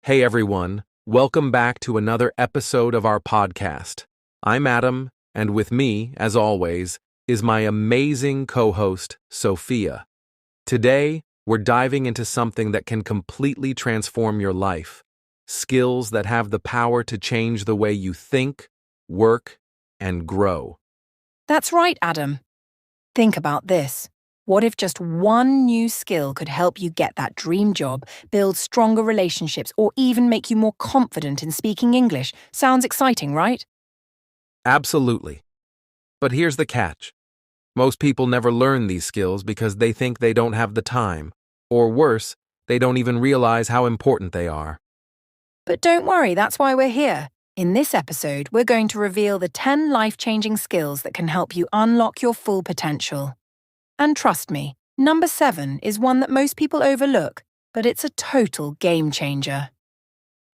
Hey everyone, welcome back to another episode of our podcast. I'm Adam, and with me, as always, is my amazing co-host, Sophia. Today, we're diving into something that can completely transform your life. Skills that have the power to change the way you think, work, and grow. That's right, Adam. Think about this. What if just one new skill could help you get that dream job, build stronger relationships, or even make you more confident in speaking English? Sounds exciting, right? Absolutely. But here's the catch. Most people never learn these skills because they think they don't have the time, or worse, they don't even realize how important they are. But don't worry, that's why we're here. In this episode, we're going to reveal the 10 life-changing skills that can help you unlock your full potential. And trust me, number 7 is one that most people overlook, but it's a total game changer.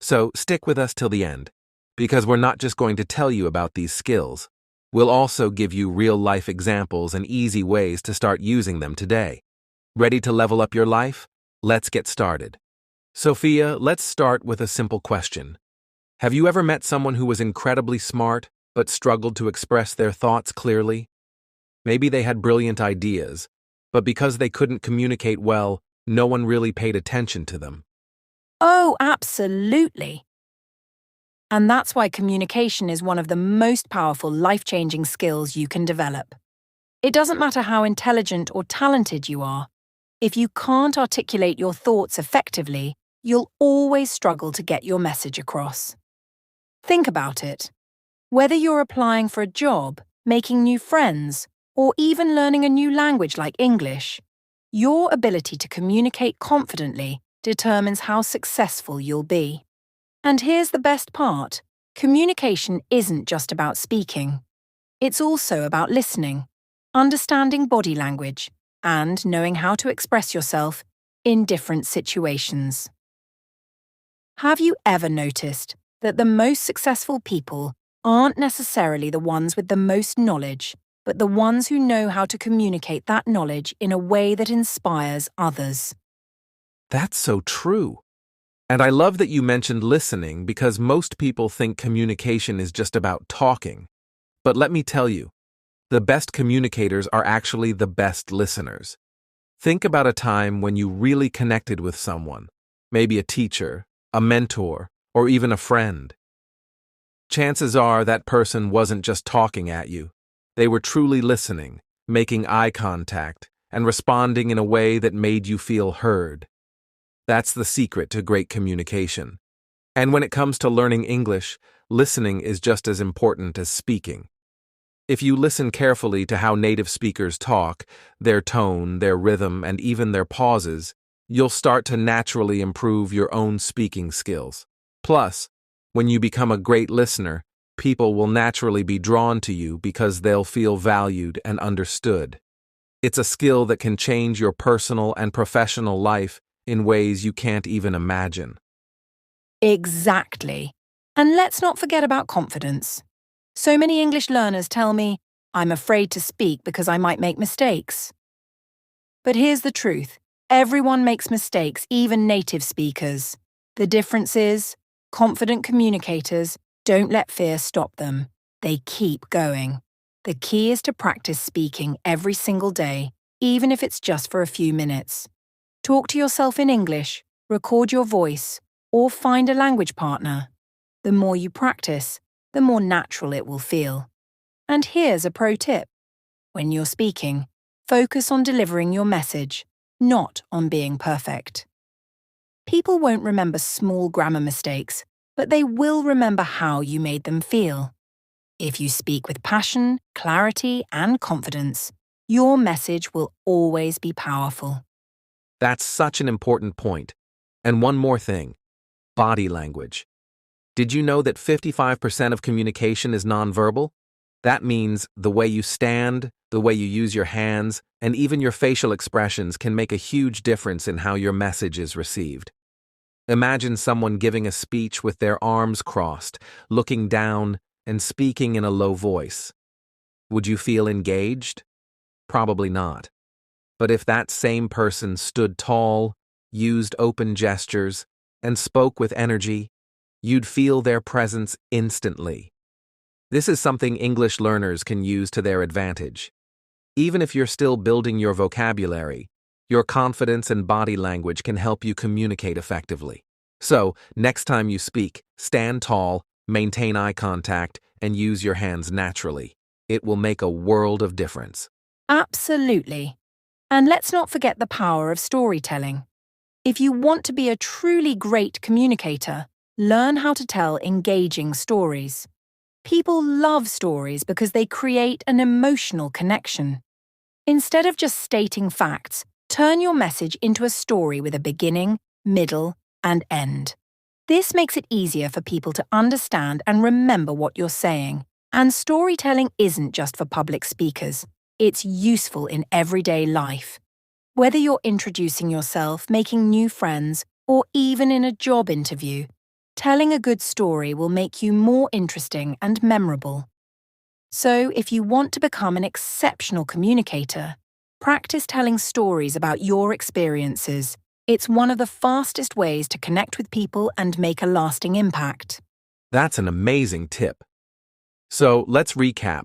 So stick with us till the end, because we're not just going to tell you about these skills. We'll also give you real-life examples and easy ways to start using them today. Ready to level up your life? Let's get started. Sophia, let's start with a simple question. Have you ever met someone who was incredibly smart but struggled to express their thoughts clearly? Maybe they had brilliant ideas, but because they couldn't communicate well, no one really paid attention to them. Oh, absolutely. And that's why communication is one of the most powerful life-changing skills you can develop. It doesn't matter how intelligent or talented you are. If you can't articulate your thoughts effectively, you'll always struggle to get your message across. Think about it. Whether you're applying for a job, making new friends, or even learning a new language like English, your ability to communicate confidently determines how successful you'll be. And here's the best part. Communication isn't just about speaking. It's also about listening, understanding body language, and knowing how to express yourself in different situations. Have you ever noticed that the most successful people aren't necessarily the ones with the most knowledge, but the ones who know how to communicate that knowledge in a way that inspires others? That's so true. And I love that you mentioned listening because most people think communication is just about talking. But let me tell you, the best communicators are actually the best listeners. Think about a time when you really connected with someone, maybe a teacher, a mentor, or even a friend. Chances are that person wasn't just talking at you. They were truly listening, making eye contact, and responding in a way that made you feel heard. That's the secret to great communication. And when it comes to learning English, listening is just as important as speaking. If you listen carefully to how native speakers talk, their tone, their rhythm, and even their pauses, you'll start to naturally improve your own speaking skills. Plus, when you become a great listener, people will naturally be drawn to you because they'll feel valued and understood. It's a skill that can change your personal and professional life in ways you can't even imagine. Exactly. And let's not forget about confidence. So many English learners tell me, I'm afraid to speak because I might make mistakes. But here's the truth. Everyone makes mistakes, even native speakers. The difference is, confident communicators don't let fear stop them. They keep going. The key is to practice speaking every single day, even if it's just for a few minutes. Talk to yourself in English, record your voice, or find a language partner. The more you practice, the more natural it will feel. And here's a pro tip. When you're speaking, focus on delivering your message, not on being perfect. People won't remember small grammar mistakes, but they will remember how you made them feel. If you speak with passion, clarity, and confidence, your message will always be powerful. That's such an important point. And one more thing, body language. Did you know that 55% of communication is nonverbal? That means the way you stand, the way you use your hands, and even your facial expressions can make a huge difference in how your message is received. Imagine someone giving a speech with their arms crossed, looking down, and speaking in a low voice. Would you feel engaged? Probably not. But if that same person stood tall, used open gestures, and spoke with energy, you'd feel their presence instantly. This is something English learners can use to their advantage. Even if you're still building your vocabulary, your confidence and body language can help you communicate effectively. So, next time you speak, stand tall, maintain eye contact, and use your hands naturally. It will make a world of difference. Absolutely. And let's not forget the power of storytelling. If you want to be a truly great communicator, learn how to tell engaging stories. People love stories because they create an emotional connection. Instead of just stating facts, turn your message into a story with a beginning, middle, and end. This makes it easier for people to understand and remember what you're saying. And storytelling isn't just for public speakers. It's useful in everyday life. Whether you're introducing yourself, making new friends, or even in a job interview, telling a good story will make you more interesting and memorable. So, if you want to become an exceptional communicator, practice telling stories about your experiences. It's one of the fastest ways to connect with people and make a lasting impact. That's an amazing tip. So, let's recap.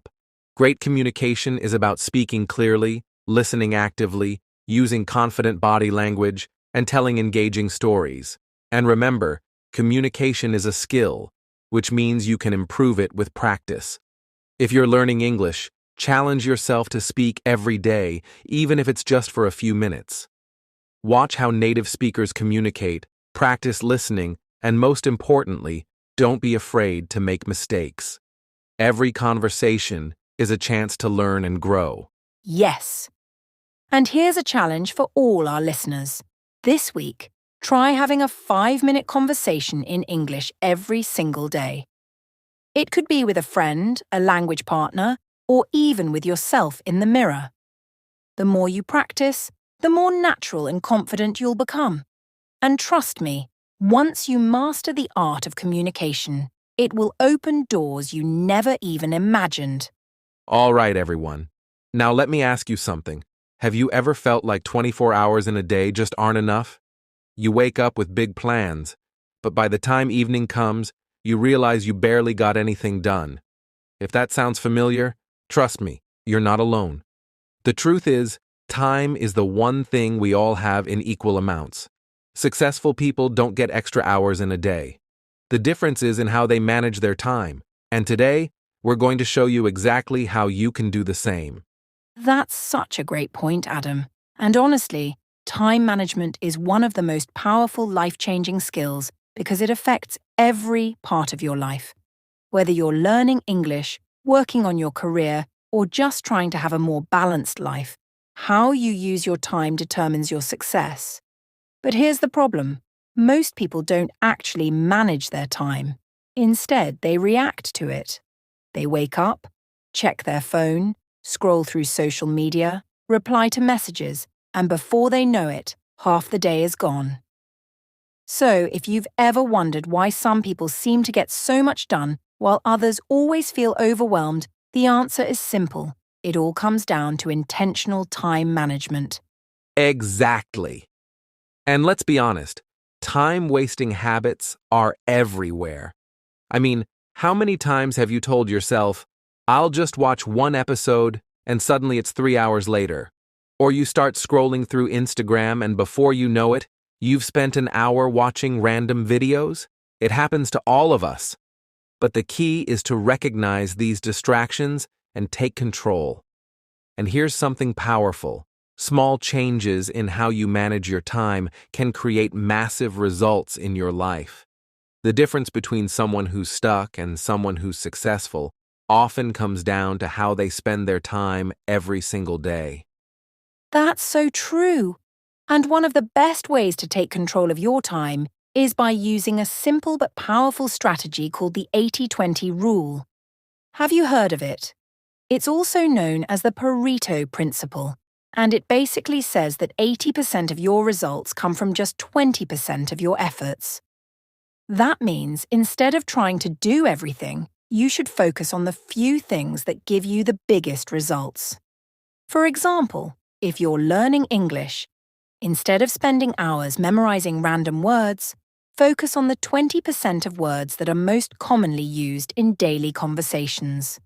Great communication is about speaking clearly, listening actively, using confident body language, and telling engaging stories. And remember, communication is a skill, which means you can improve it with practice. If you're learning English, challenge yourself to speak every day, even if it's just for a few minutes. Watch how native speakers communicate, practice listening, and most importantly, don't be afraid to make mistakes. Every conversation is a chance to learn and grow. Yes. And here's a challenge for all our listeners. This week, try having a 5-minute conversation in English every single day. It could be with a friend, a language partner, or even with yourself in the mirror. The more you practice, the more natural and confident you'll become. And trust me, once you master the art of communication, it will open doors you never even imagined. All right, everyone. Now let me ask you something. Have you ever felt like 24 hours in a day just aren't enough? You wake up with big plans, but by the time evening comes, you realize you barely got anything done. If that sounds familiar, trust me, you're not alone. The truth is, time is the one thing we all have in equal amounts. Successful people don't get extra hours in a day. The difference is in how they manage their time, and today, we're going to show you exactly how you can do the same. That's such a great point, Adam. And honestly, time management is one of the most powerful life-changing skills because it affects every part of your life. Whether you're learning English, working on your career, or just trying to have a more balanced life, how you use your time determines your success. But here's the problem. Most people don't actually manage their time. Instead, they react to it. They wake up, check their phone, scroll through social media, reply to messages, and before they know it, half the day is gone. So, if you've ever wondered why some people seem to get so much done while others always feel overwhelmed, the answer is simple. It all comes down to intentional time management. Exactly. And let's be honest, time-wasting habits are everywhere. I mean, how many times have you told yourself, I'll just watch one episode, and suddenly it's 3 hours later? Or you start scrolling through Instagram and before you know it, you've spent an hour watching random videos? It happens to all of us. But the key is to recognize these distractions and take control. And here's something powerful. Small changes in how you manage your time can create massive results in your life. The difference between someone who's stuck and someone who's successful often comes down to how they spend their time every single day. That's so true. And one of the best ways to take control of your time is by using a simple but powerful strategy called the 80-20 rule. Have you heard of it? It's also known as the Pareto principle, and it basically says that 80% of your results come from just 20% of your efforts. That means instead of trying to do everything, you should focus on the few things that give you the biggest results. For example, if you're learning English, instead of spending hours memorizing random words, focus on the 20% of words that are most commonly used in daily conversations.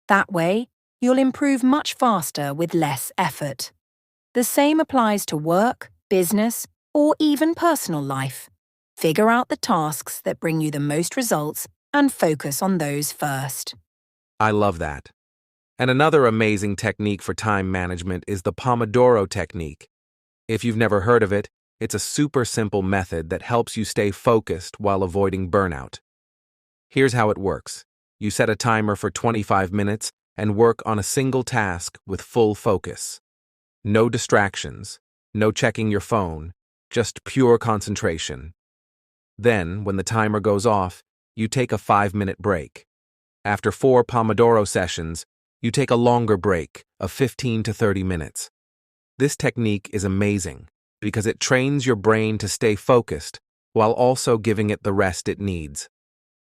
That way, you'll improve much faster with less effort. The same applies to work, business, or even personal life. Figure out the tasks that bring you the most results and focus on those first. I love that. And another amazing technique for time management is the Pomodoro technique. If you've never heard of it, it's a super simple method that helps you stay focused while avoiding burnout. Here's how it works. You set a timer for 25 minutes and work on a single task with full focus. No distractions, no checking your phone, just pure concentration. Then, when the timer goes off, you take a 5-minute break. After 4 Pomodoro sessions, you take a longer break of 15 to 30 minutes. This technique is amazing because it trains your brain to stay focused while also giving it the rest it needs.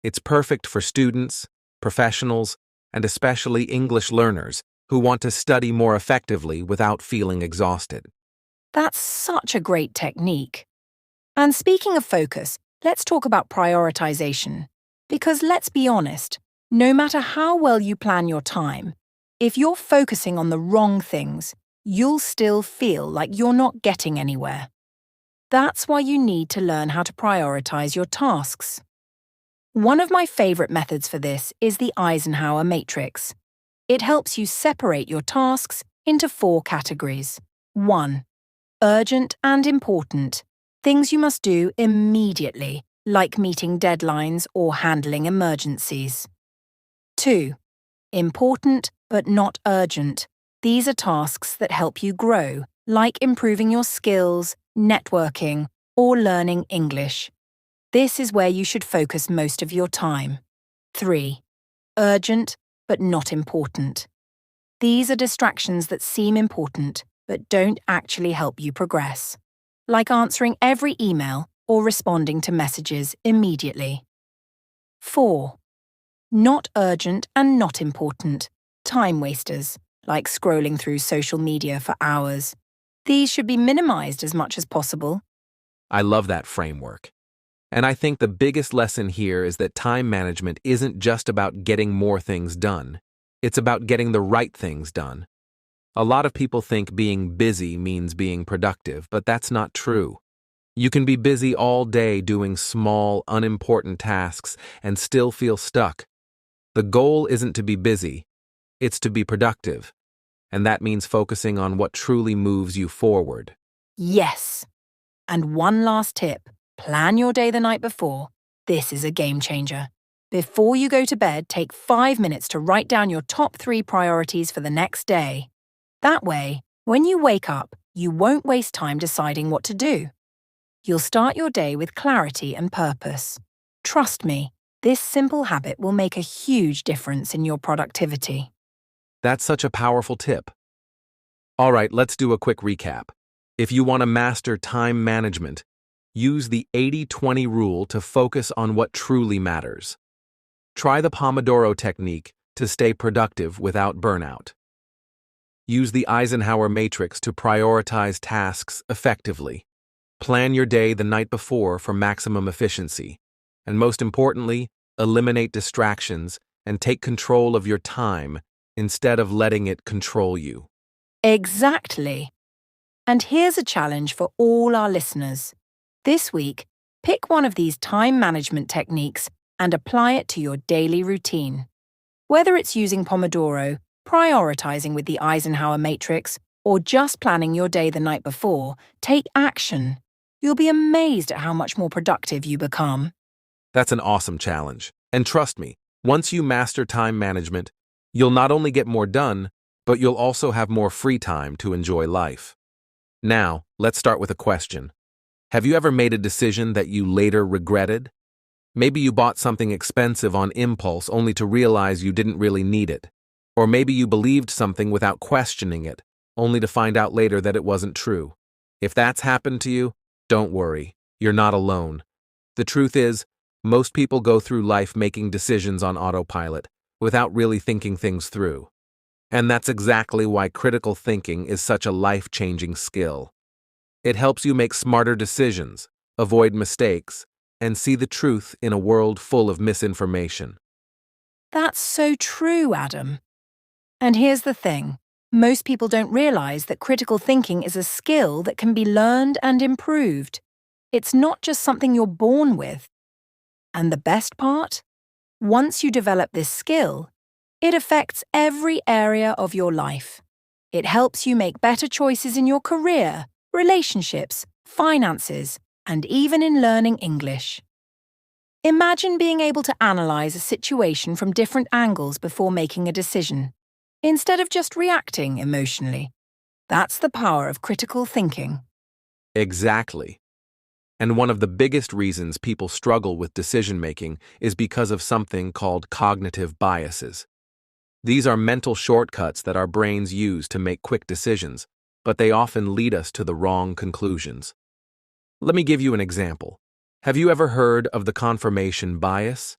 It's perfect for students, professionals, and especially English learners who want to study more effectively without feeling exhausted. That's such a great technique. And speaking of focus, let's talk about prioritization. Because let's be honest, no matter how well you plan your time, if you're focusing on the wrong things, you'll still feel like you're not getting anywhere. That's why you need to learn how to prioritize your tasks. One of my favorite methods for this is the Eisenhower matrix. It helps you separate your tasks into 4 categories. 1. Urgent and important. Things you must do immediately, like meeting deadlines or handling emergencies. 2. Important but not urgent. These are tasks that help you grow, like improving your skills, networking, or learning English. This is where you should focus most of your time. 3. Urgent but not important. These are distractions that seem important but don't actually help you progress, like answering every email or responding to messages immediately. 4. Not urgent and not important. Time wasters, like scrolling through social media for hours. These should be minimized as much as possible. I love that framework. And I think the biggest lesson here is that time management isn't just about getting more things done. It's about getting the right things done. A lot of people think being busy means being productive, but that's not true. You can be busy all day doing small, unimportant tasks and still feel stuck. The goal isn't to be busy, it's to be productive. And that means focusing on what truly moves you forward. Yes. And one last tip. Plan your day the night before. This is a game changer. Before you go to bed, take 5 minutes to write down your top 3 priorities for the next day. That way, when you wake up, you won't waste time deciding what to do. You'll start your day with clarity and purpose. Trust me, this simple habit will make a huge difference in your productivity. That's such a powerful tip. All right, let's do a quick recap. If you want to master time management, use the 80-20 rule to focus on what truly matters. Try the Pomodoro technique to stay productive without burnout. Use the Eisenhower matrix to prioritize tasks effectively. Plan your day the night before for maximum efficiency. And most importantly, eliminate distractions and take control of your time instead of letting it control you. Exactly. And here's a challenge for all our listeners. This week, pick one of these time management techniques and apply it to your daily routine. Whether it's using Pomodoro, prioritizing with the Eisenhower matrix, or just planning your day the night before, take action. You'll be amazed at how much more productive you become. That's an awesome challenge. And trust me, once you master time management, you'll not only get more done, but you'll also have more free time to enjoy life. Now, let's start with a question. Have you ever made a decision that you later regretted? Maybe you bought something expensive on impulse only to realize you didn't really need it. Or maybe you believed something without questioning it, only to find out later that it wasn't true. If that's happened to you, don't worry, you're not alone. The truth is, most people go through life making decisions on autopilot, without really thinking things through. And that's exactly why critical thinking is such a life-changing skill. It helps you make smarter decisions, avoid mistakes, and see the truth in a world full of misinformation. That's so true, Adam. And here's the thing. Most people don't realize that critical thinking is a skill that can be learned and improved. It's not just something you're born with. And the best part? Once you develop this skill, it affects every area of your life. It helps you make better choices in your career, relationships, finances, and even in learning English. Imagine being able to analyze a situation from different angles before making a decision, instead of just reacting emotionally. That's the power of critical thinking. Exactly. And one of the biggest reasons people struggle with decision-making is because of something called cognitive biases. These are mental shortcuts that our brains use to make quick decisions, but they often lead us to the wrong conclusions. Let me give you an example. Have you ever heard of the confirmation bias?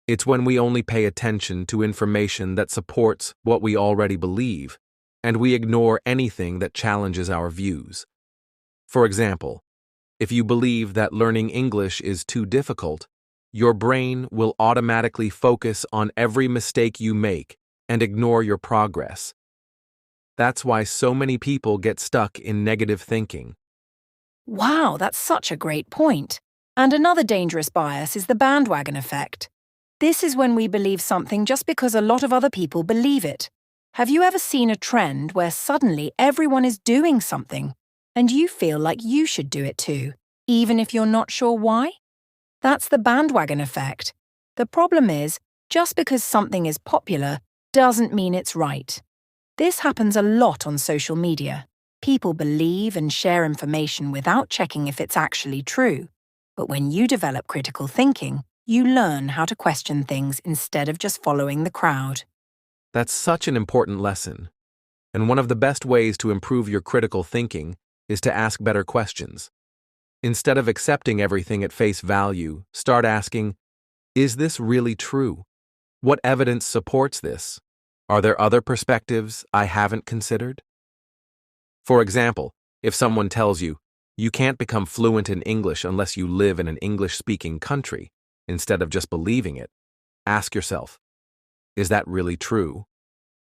It's when we only pay attention to information that supports what we already believe, and we ignore anything that challenges our views. For example, if you believe that learning English is too difficult, your brain will automatically focus on every mistake you make and ignore your progress. That's why so many people get stuck in negative thinking. Wow, that's such a great point. And another dangerous bias is the bandwagon effect. This is when we believe something just because a lot of other people believe it. Have you ever seen a trend where suddenly everyone is doing something, and you feel like you should do it too, even if you're not sure why? That's the bandwagon effect. The problem is, just because something is popular doesn't mean it's right. This happens a lot on social media. People believe and share information without checking if it's actually true. But when you develop critical thinking, you learn how to question things instead of just following the crowd. That's such an important lesson. And one of the best ways to improve your critical thinking is to ask better questions. Instead of accepting everything at face value, start asking, is this really true? What evidence supports this? Are there other perspectives I haven't considered? For example, if someone tells you, you can't become fluent in English unless you live in an English-speaking country, instead of just believing it, ask yourself, is that really true?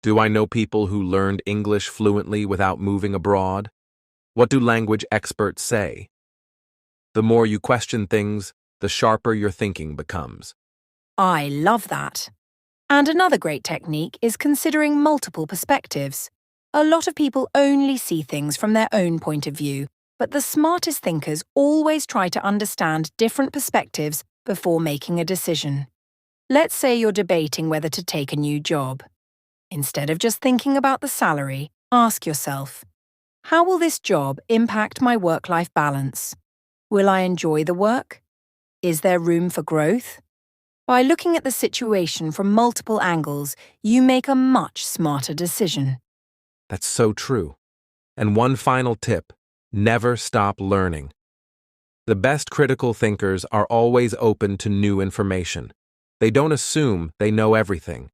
Do I know people who learned English fluently without moving abroad? What do language experts say? The more you question things, the sharper your thinking becomes. I love that. And another great technique is considering multiple perspectives. A lot of people only see things from their own point of view, but the smartest thinkers always try to understand different perspectives before making a decision. Let's say you're debating whether to take a new job. Instead of just thinking about the salary, ask yourself, how will this job impact my work-life balance? Will I enjoy the work? Is there room for growth? By looking at the situation from multiple angles, you make a much smarter decision. That's so true. And one final tip, never stop learning. The best critical thinkers are always open to new information. They don't assume they know everything.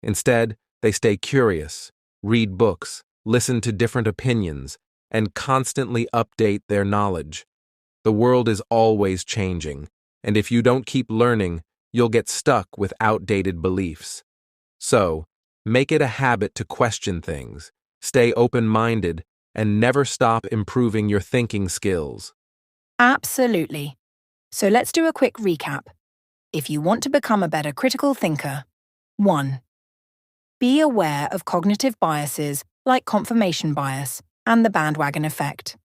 Instead, they stay curious, read books, listen to different opinions, and constantly update their knowledge. The world is always changing, and if you don't keep learning, you'll get stuck with outdated beliefs. So, make it a habit to question things, stay open-minded, and never stop improving your thinking skills. Absolutely. So let's do a quick recap. If you want to become a better critical thinker, 1. Be aware of cognitive biases like confirmation bias and the bandwagon effect.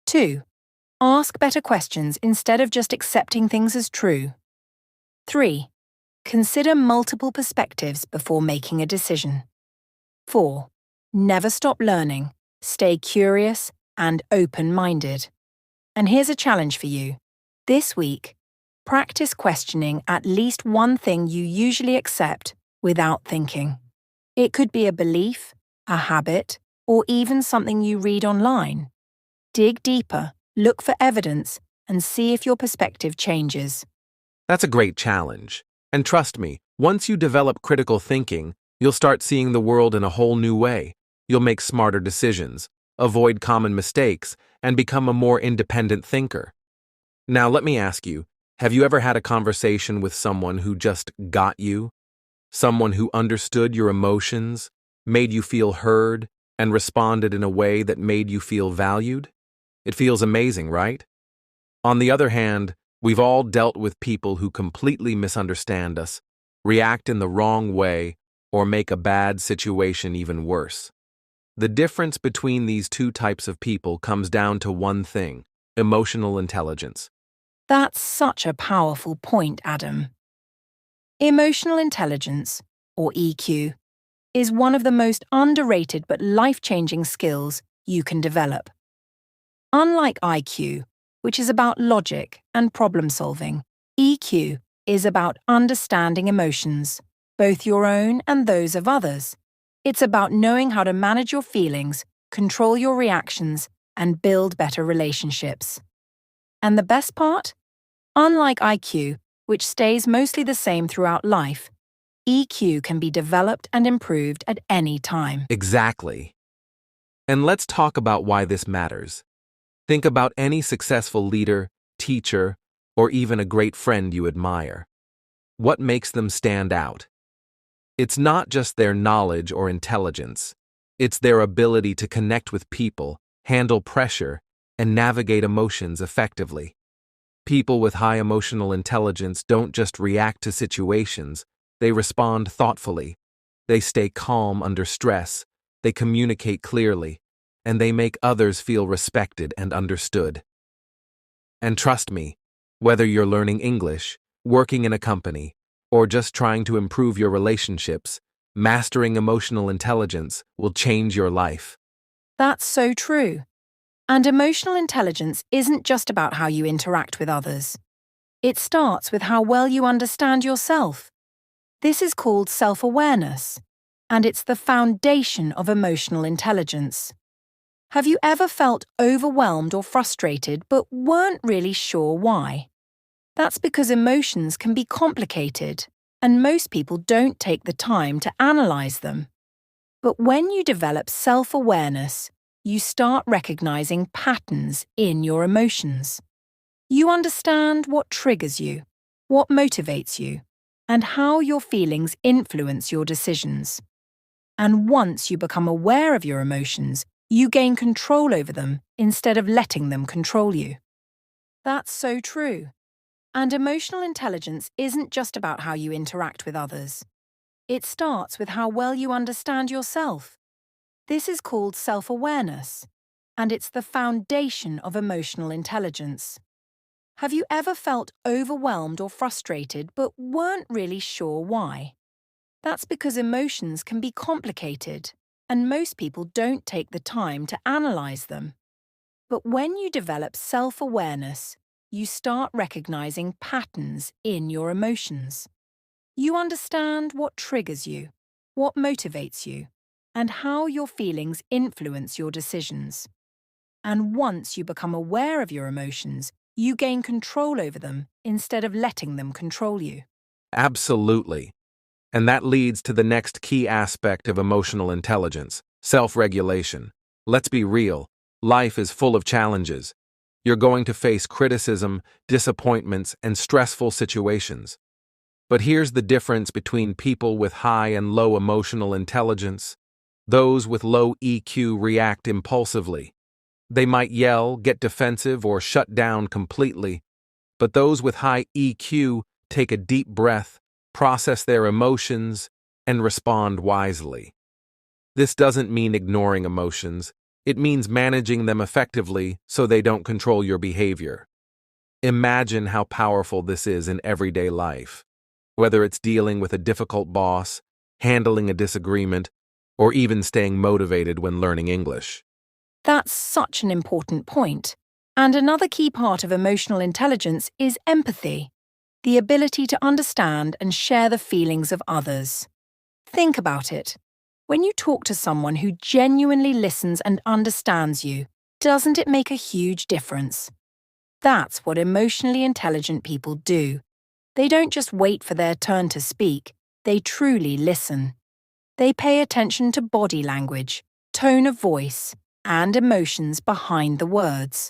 2. Ask better questions instead of just accepting things as true. 3. Consider multiple perspectives before making a decision. 4. Never stop learning, stay curious and open-minded. And here's a challenge for you. This week, practice questioning at least one thing you usually accept without thinking. It could be a belief, a habit, or even something you read online. Dig deeper, look for evidence, and see if your perspective changes. That's a great challenge. And trust me, once you develop critical thinking, you'll start seeing the world in a whole new way. You'll make smarter decisions, avoid common mistakes, and become a more independent thinker. Now let me ask you, Have you ever had a conversation with someone who just got you? Someone who understood your emotions, made you feel heard, and responded in a way that made you feel valued? It feels amazing, right? On the other hand, we've all dealt with people who completely misunderstand us, react in the wrong way, or make a bad situation even worse. The difference between these two types of people comes down to one thing: emotional intelligence. That's such a powerful point, Adam. Emotional intelligence, or EQ, is one of the most underrated but life-changing skills you can develop. Unlike IQ, which is about logic and problem-solving, EQ is about understanding emotions, both your own and those of others. It's about knowing how to manage your feelings, control your reactions, and build better relationships. And the best part? Unlike IQ, which stays mostly the same throughout life, EQ can be developed and improved at any time. Exactly. And let's talk about why this matters. Think about any successful leader, teacher, or even a great friend you admire. What makes them stand out? It's not just their knowledge or intelligence. It's their ability to connect with people, handle pressure, and navigate emotions effectively. People with high emotional intelligence don't just react to situations, they respond thoughtfully. They stay calm under stress, they communicate clearly, and they make others feel respected and understood. And trust me, whether you're learning English, working in a company, or just trying to improve your relationships, mastering emotional intelligence will change your life. That's so true. And emotional intelligence isn't just about how you interact with others. It starts with how well you understand yourself. This is called self-awareness, and it's the foundation of emotional intelligence. Have you ever felt overwhelmed or frustrated but weren't really sure why? That's because emotions can be complicated, and most people don't take the time to analyze them. But when you develop self-awareness, you start recognizing patterns in your emotions. You understand what triggers you, what motivates you, and how your feelings influence your decisions. And once you become aware of your emotions, you gain control over them instead of letting them control you. That's so true. And emotional intelligence isn't just about how you interact with others. It starts with how well you understand yourself. This is called self-awareness, and it's the foundation of emotional intelligence. Have you ever felt overwhelmed or frustrated but weren't really sure why? That's because emotions can be complicated, and most people don't take the time to analyze them. But when you develop self-awareness, you start recognizing patterns in your emotions. You understand what triggers you, what motivates you, and how your feelings influence your decisions. And once you become aware of your emotions, you gain control over them instead of letting them control you. Absolutely. And that leads to the next key aspect of emotional intelligence: self-regulation. Let's be real, life is full of challenges. You're going to face criticism, disappointments, and stressful situations. But here's the difference between people with high and low emotional intelligence. Those with low EQ react impulsively. They might yell, get defensive, or shut down completely. But those with high EQ take a deep breath, process their emotions, and respond wisely. This doesn't mean ignoring emotions. It means managing them effectively so they don't control your behavior. Imagine how powerful this is in everyday life. Whether it's dealing with a difficult boss, handling a disagreement, or even staying motivated when learning English. That's such an important point. And another key part of emotional intelligence is empathy, the ability to understand and share the feelings of others. Think about it. When you talk to someone who genuinely listens and understands you, doesn't it make a huge difference? That's what emotionally intelligent people do. They don't just wait for their turn to speak, they truly listen. They pay attention to body language, tone of voice, and emotions behind the words.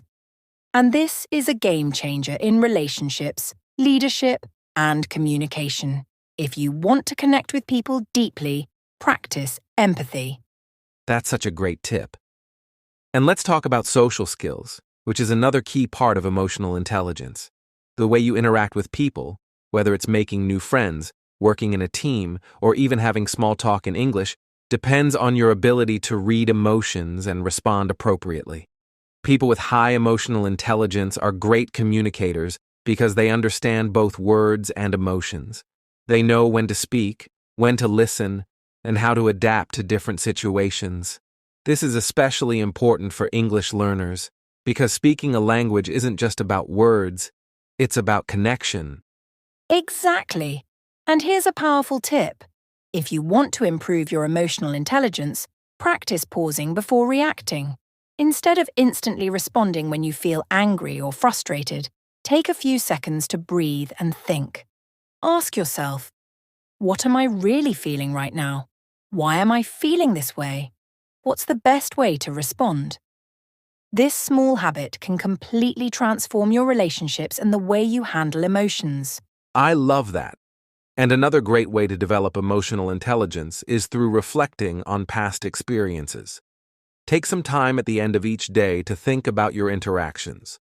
And this is a game changer in relationships, leadership, and communication. If you want to connect with people deeply, practice empathy. That's such a great tip. And let's talk about social skills, which is another key part of emotional intelligence. The way you interact with people, whether it's making new friends, working in a team, or even having small talk in English, depends on your ability to read emotions and respond appropriately. People with high emotional intelligence are great communicators because they understand both words and emotions. They know when to speak, when to listen, and how to adapt to different situations. This is especially important for English learners because speaking a language isn't just about words, it's about connection. Exactly. And here's a powerful tip. If you want to improve your emotional intelligence, practice pausing before reacting. Instead of instantly responding when you feel angry or frustrated, take a few seconds to breathe and think. Ask yourself, what am I really feeling right now? Why am I feeling this way? What's the best way to respond? This small habit can completely transform your relationships and the way you handle emotions. I love that. And another great way to develop emotional intelligence is through reflecting on past experiences. Take some time at the end of each day to think about your interactions.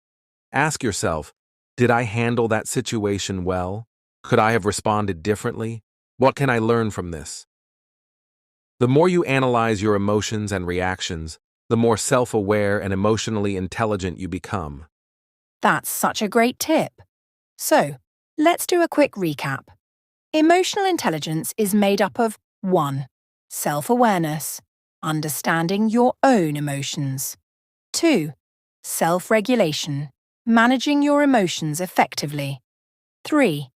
Ask yourself, did I handle that situation well? Could I have responded differently? What can I learn from this? The more you analyze your emotions and reactions, the more self-aware and emotionally intelligent you become. That's such a great tip. So, let's do a quick recap. Emotional intelligence is made up of 1. Self-awareness, understanding your own emotions. 2. Self-regulation, managing your emotions effectively. 3.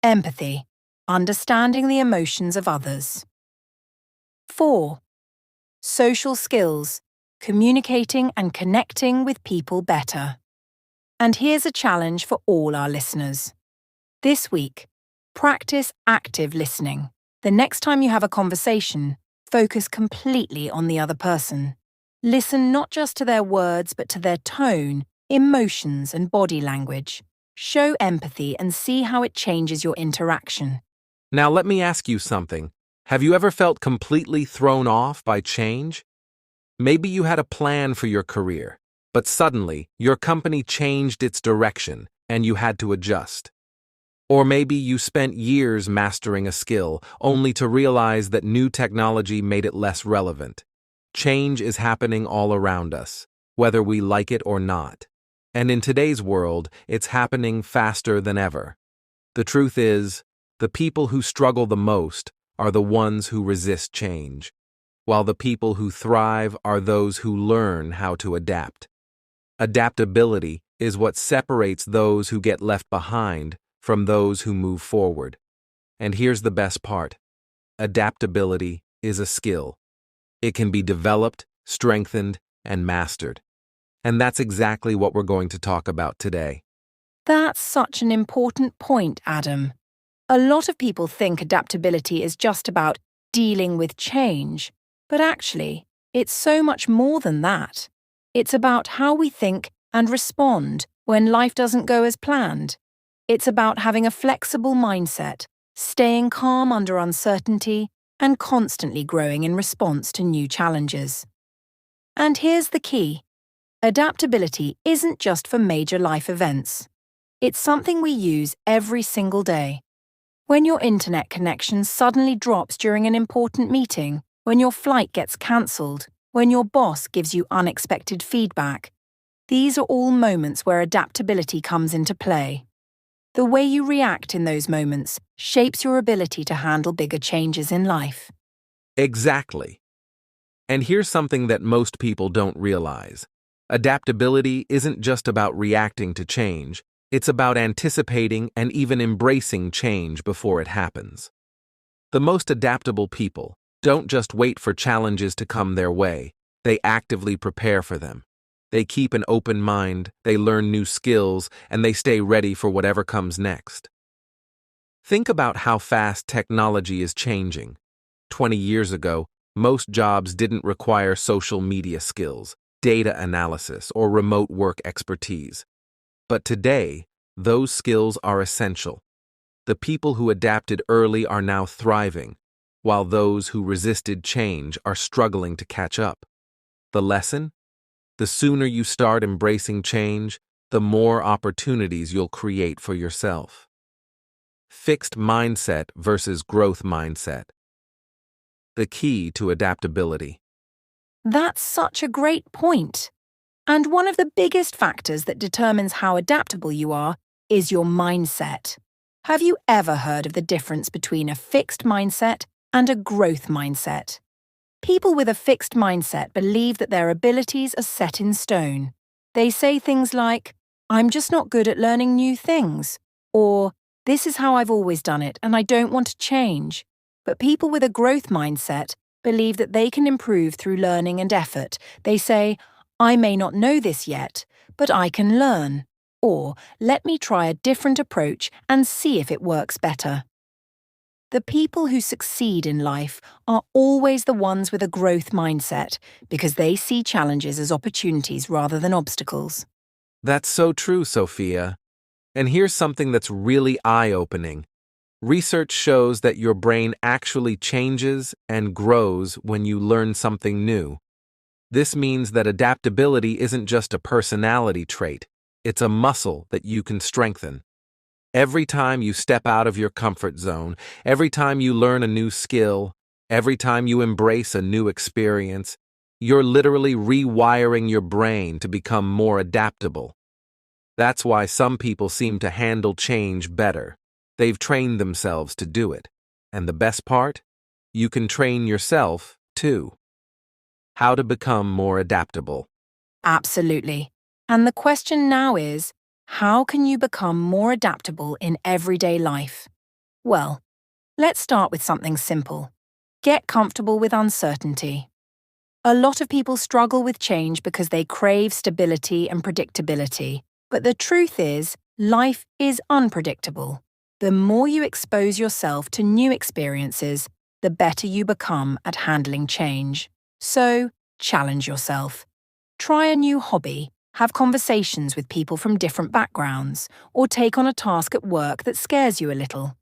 Empathy, understanding the emotions of others. 4. Social skills, communicating and connecting with people better. And here's a challenge for all our listeners. This week, practice active listening. The next time you have a conversation, focus completely on the other person. Listen not just to their words but to their tone, emotions, and body language. Show empathy and see how it changes your interaction. Now let me ask you something. Have you ever felt completely thrown off by change? Maybe you had a plan for your career, but suddenly your company changed its direction and you had to adjust. Or maybe you spent years mastering a skill only to realize that new technology made it less relevant. Change is happening all around us, whether we like it or not. And in today's world, it's happening faster than ever. The truth is, the people who struggle the most are the ones who resist change, while the people who thrive are those who learn how to adapt. Adaptability is what separates those who get left behind from those who move forward. And here's the best part. Adaptability is a skill. It can be developed, strengthened, and mastered. And that's exactly what we're going to talk about today. That's such an important point, Adam. A lot of people think adaptability is just about dealing with change, but actually, it's so much more than that. It's about how we think and respond when life doesn't go as planned. It's about having a flexible mindset, staying calm under uncertainty, and constantly growing in response to new challenges. And here's the key. Adaptability isn't just for major life events. It's something we use every single day. When your internet connection suddenly drops during an important meeting, when your flight gets cancelled, when your boss gives you unexpected feedback, these are all moments where adaptability comes into play. The way you react in those moments shapes your ability to handle bigger changes in life. Exactly. And here's something that most people don't realize. Adaptability isn't just about reacting to change, it's about anticipating and even embracing change before it happens. The most adaptable people don't just wait for challenges to come their way, they actively prepare for them. They keep an open mind, they learn new skills, and they stay ready for whatever comes next. Think about how fast technology is changing. 20 years ago, most jobs didn't require social media skills, data analysis, or remote work expertise. But today, Those skills are essential. The people who adapted early are now thriving, while those who resisted change are struggling to catch up. The lesson? The sooner you start embracing change, the more opportunities you'll create for yourself. Fixed mindset versus growth mindset. The key to adaptability. That's such a great point. And one of the biggest factors that determines how adaptable you are is your mindset. Have you ever heard of the difference between a fixed mindset and a growth mindset? People with a fixed mindset believe that their abilities are set in stone. They say things like, "I'm just not good at learning new things," or "This is how I've always done it and I don't want to change." But people with a growth mindset believe that they can improve through learning and effort. They say, "I may not know this yet, but I can learn," or "Let me try a different approach and see if it works better." The people who succeed in life are always the ones with a growth mindset because they see challenges as opportunities rather than obstacles. That's so true, Sophia. And here's something that's really eye-opening. Research shows that your brain actually changes and grows when you learn something new. This means that adaptability isn't just a personality trait, it's a muscle that you can strengthen. Every time you step out of your comfort zone, every time you learn a new skill, every time you embrace a new experience, you're literally rewiring your brain to become more adaptable. That's why some people seem to handle change better. They've trained themselves to do it. And the best part? You can train yourself, too. How to become more adaptable. Absolutely. And the question now is, how can you become more adaptable in everyday life? Well, let's start with something simple. Get comfortable with uncertainty. A lot of people struggle with change because they crave stability and predictability. But the truth is, life is unpredictable. The more you expose yourself to new experiences, the better you become at handling change. So, challenge yourself. Try a new hobby, have conversations with people from different backgrounds, or take on a task at work that scares you a little.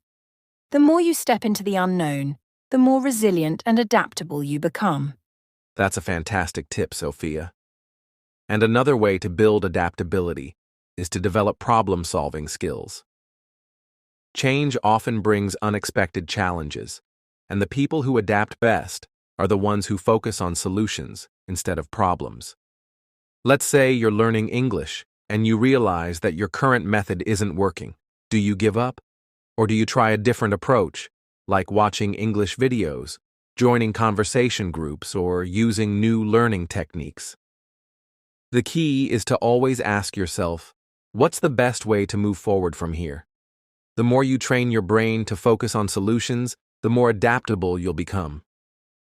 The more you step into the unknown, the more resilient and adaptable you become. That's a fantastic tip, Sophia. And another way to build adaptability is to develop problem-solving skills. Change often brings unexpected challenges, and the people who adapt best are the ones who focus on solutions instead of problems. Let's say you're learning English and you realize that your current method isn't working. Do you give up? Or do you try a different approach, like watching English videos, joining conversation groups, or using new learning techniques? The key is to always ask yourself, what's the best way to move forward from here? The more you train your brain to focus on solutions, the more adaptable you'll become.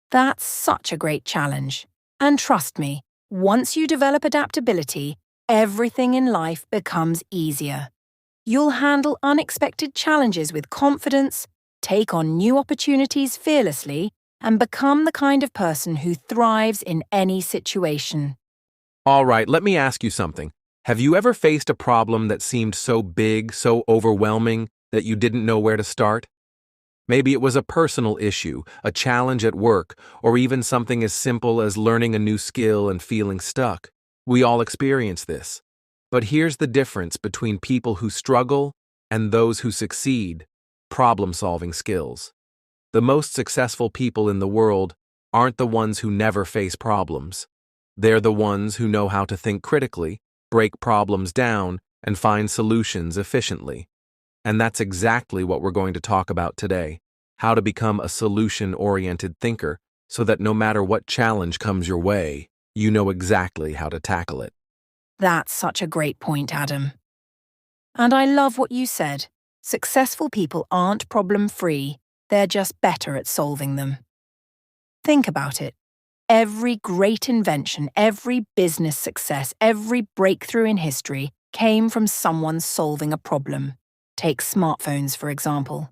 That's such a great challenge. And trust me, once you develop adaptability, everything in life becomes easier. You'll handle unexpected challenges with confidence, take on new opportunities fearlessly, and become the kind of person who thrives in any situation. All right, let me ask you something. Have you ever faced a problem that seemed so big, so overwhelming, that you didn't know where to start? Maybe it was a personal issue, a challenge at work, or even something as simple as learning a new skill and feeling stuck. We all experience this. But here's the difference between people who struggle and those who succeed: problem-solving skills. The most successful people in the world aren't the ones who never face problems. They're the ones who know how to think critically, break problems down, and find solutions efficiently. And that's exactly what we're going to talk about today: how to become a solution-oriented thinker so that no matter what challenge comes your way, you know exactly how to tackle it. That's such a great point, Adam. And I love what you said. Successful people aren't problem-free, they're just better at solving them. Think about it. Every great invention, every business success, every breakthrough in history came from someone solving a problem. Take smartphones, for example.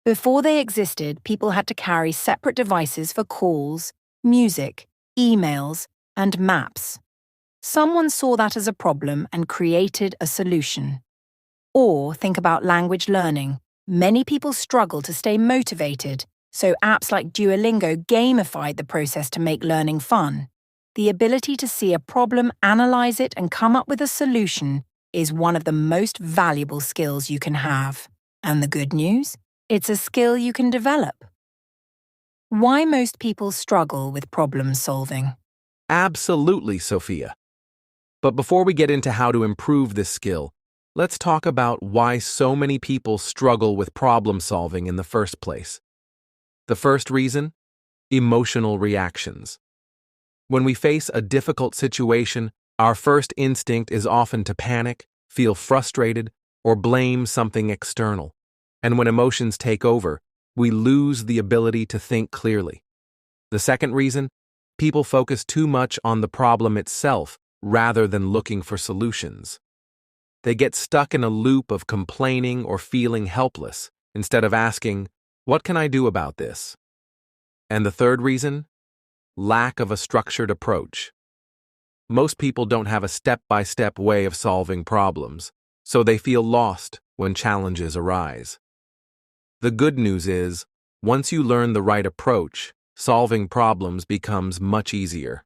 Before they existed, people had to carry separate devices for calls, music, emails, and maps. Someone saw that as a problem and created a solution. Or think about language learning. Many people struggle to stay motivated, so apps like Duolingo gamified the process to make learning fun. The ability to see a problem, analyze it, and come up with a solution is one of the most valuable skills you can have. And the good news? It's a skill you can develop. Why most people struggle with problem solving? Absolutely, Sophia. But before we get into how to improve this skill, let's talk about why so many people struggle with problem solving in the first place. The first reason? Emotional reactions. When we face a difficult situation, our first instinct is often to panic, feel frustrated, or blame something external. And when emotions take over, we lose the ability to think clearly. The second reason? People focus too much on the problem itself rather than looking for solutions. They get stuck in a loop of complaining or feeling helpless instead of asking, "What can I do about this?" And the third reason? Lack of a structured approach. Most people don't have a step-by-step way of solving problems, so they feel lost when challenges arise. The good news is, once you learn the right approach, solving problems becomes much easier.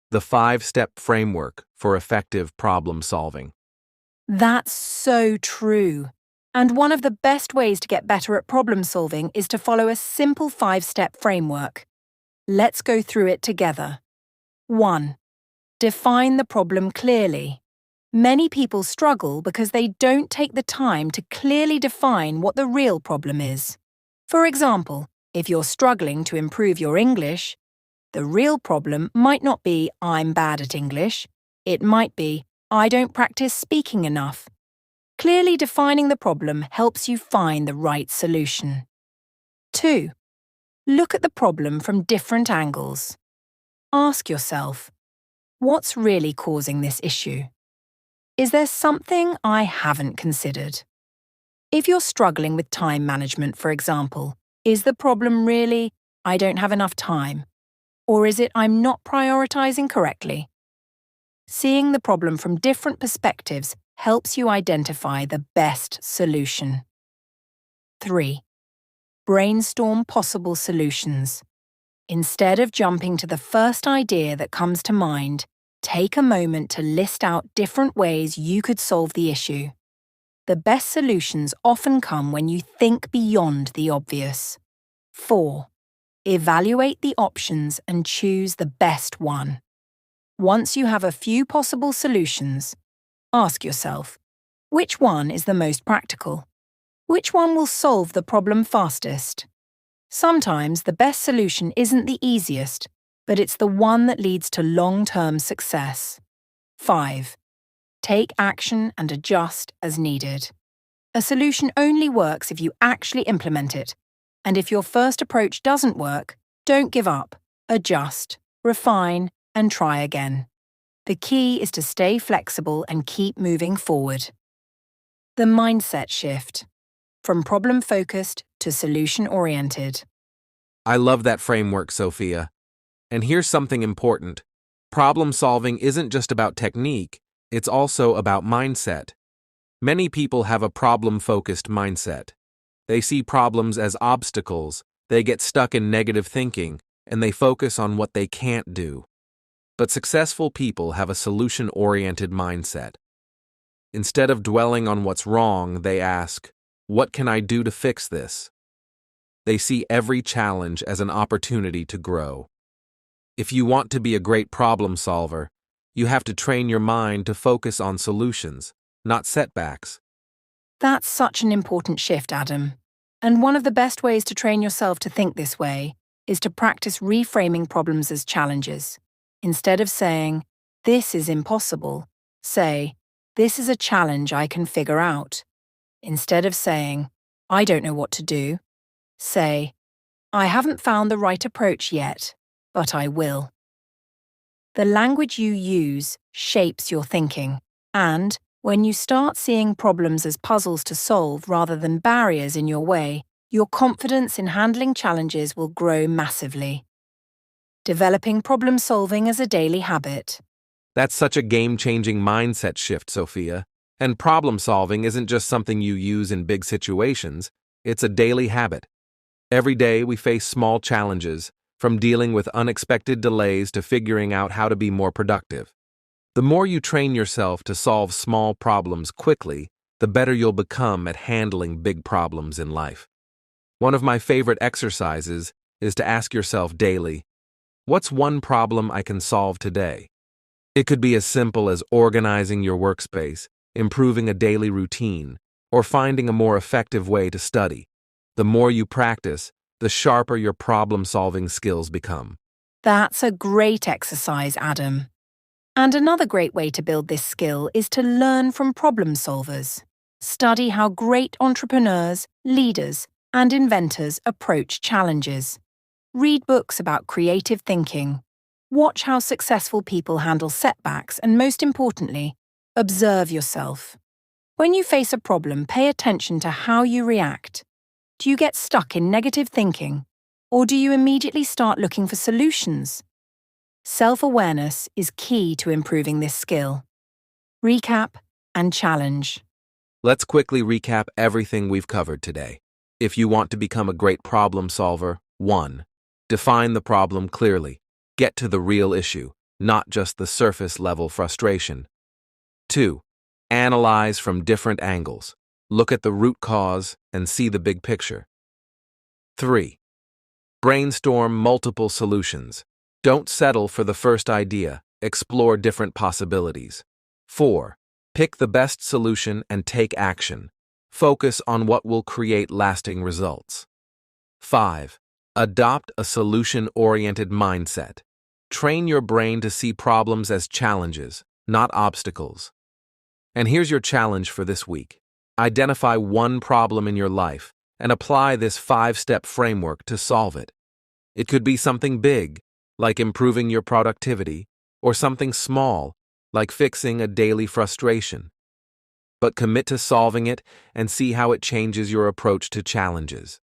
The 5-step framework for effective problem solving. That's so true. And one of the best ways to get better at problem solving is to follow a simple 5-step framework. Let's go through it together. 1. Define the problem clearly. Many people struggle because they don't take the time to clearly define what the real problem is. For example, if you're struggling to improve your English, the real problem might not be "I'm bad at English." It might be "I don't practice speaking enough." Clearly defining the problem helps you find the right solution. 2. Look at the problem from different angles. Ask yourself, what's really causing this issue? Is there something I haven't considered? If you're struggling with time management, for example, is the problem really "I don't have enough time"? Or is it "I'm not prioritizing correctly"? Seeing the problem from different perspectives helps you identify the best solution. 3. Brainstorm possible solutions. Instead of jumping to the first idea that comes to mind, take a moment to list out different ways you could solve the issue. The best solutions often come when you think beyond the obvious. 4. Evaluate the options and choose the best one. Once you have a few possible solutions, ask yourself, which one is the most practical? Which one will solve the problem fastest? Sometimes the best solution isn't the easiest, but it's the one that leads to long-term success. 5. Take action and adjust as needed. A solution only works if you actually implement it. And if your first approach doesn't work, don't give up. Adjust, refine, and try again. The key is to stay flexible and keep moving forward. The mindset shift. From problem-focused to solution-oriented. I love that framework, Sophia. And here's something important. Problem solving isn't just about technique, it's also about mindset. Many people have a problem-focused mindset. They see problems as obstacles, they get stuck in negative thinking, and they focus on what they can't do. But successful people have a solution-oriented mindset. Instead of dwelling on what's wrong, they ask, "What can I do to fix this?" They see every challenge as an opportunity to grow. If you want to be a great problem solver, you have to train your mind to focus on solutions, not setbacks. That's such an important shift, Adam. And one of the best ways to train yourself to think this way is to practice reframing problems as challenges. Instead of saying, "This is impossible," say, "This is a challenge I can figure out." Instead of saying, "I don't know what to do," say, "I haven't found the right approach yet, but I will." The language you use shapes your thinking, and when you start seeing problems as puzzles to solve rather than barriers in your way, your confidence in handling challenges will grow massively. Developing problem solving as a daily habit. That's such a game-changing mindset shift, Sophia. And problem solving isn't just something you use in big situations, it's a daily habit. Every day we face small challenges, from dealing with unexpected delays to figuring out how to be more productive. The more you train yourself to solve small problems quickly, the better you'll become at handling big problems in life. One of my favorite exercises is to ask yourself daily, what's one problem I can solve today? It could be as simple as organizing your workspace, improving a daily routine, or finding a more effective way to study. The more you practice, the sharper your problem-solving skills become. That's a great exercise, Adam. And another great way to build this skill is to learn from problem solvers. Study how great entrepreneurs, leaders, and inventors approach challenges. Read books about creative thinking. Watch how successful people handle setbacks, and most importantly, observe yourself. When you face a problem, pay attention to how you react. Do you get stuck in negative thinking, or do you immediately start looking for solutions? Self-awareness is key to improving this skill. Recap and challenge. Let's quickly recap everything we've covered today. If you want to become a great problem solver, 1. Define the problem clearly. Get to the real issue, not just the surface-level frustration. 2. Analyze from different angles. Look at the root cause and see the big picture. 3. Brainstorm multiple solutions. Don't settle for the first idea. Explore different possibilities. 4. Pick the best solution and take action. Focus on what will create lasting results. 5. Adopt a solution-oriented mindset. Train your brain to see problems as challenges, not obstacles. And here's your challenge for this week. Identify one problem in your life and apply this 5-step framework to solve it. It could be something big, like improving your productivity, or something small, like fixing a daily frustration. But commit to solving it and see how it changes your approach to challenges.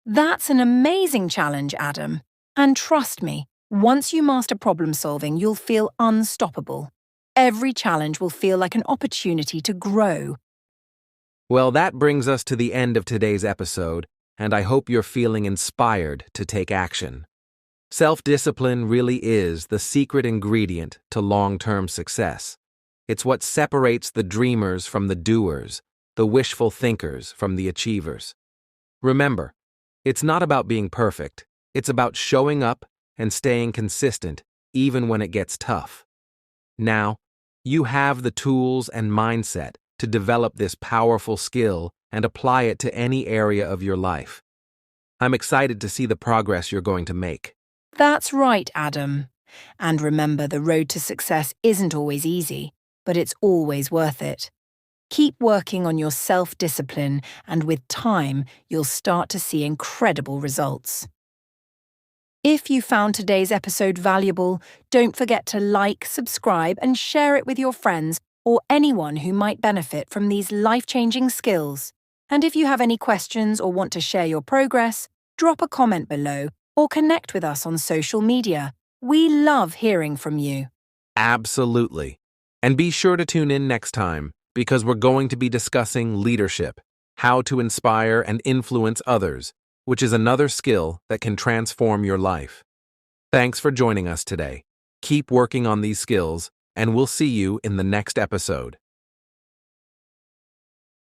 That's an amazing challenge, Adam. And trust me, once you master problem solving, you'll feel unstoppable. Every challenge will feel like an opportunity to grow. Well, that brings us to the end of today's episode, and I hope you're feeling inspired to take action. Self-discipline really is the secret ingredient to long-term success. It's what separates the dreamers from the doers, the wishful thinkers from the achievers. Remember, it's not about being perfect. It's about showing up and staying consistent, even when it gets tough. Now, you have the tools and mindset to develop this powerful skill and apply it to any area of your life. I'm excited to see the progress you're going to make. That's right, Adam. And remember, the road to success isn't always easy, but it's always worth it. Keep working on your self-discipline, and with time, you'll start to see incredible results. If you found today's episode valuable, don't forget to like, subscribe, and share it with your friends or anyone who might benefit from these life-changing skills. And if you have any questions or want to share your progress, drop a comment below or connect with us on social media. We love hearing from you. Absolutely. And be sure to tune in next time, because we're going to be discussing leadership, how to inspire and influence others, which is another skill that can transform your life. Thanks for joining us today. Keep working on these skills, and we'll see you in the next episode.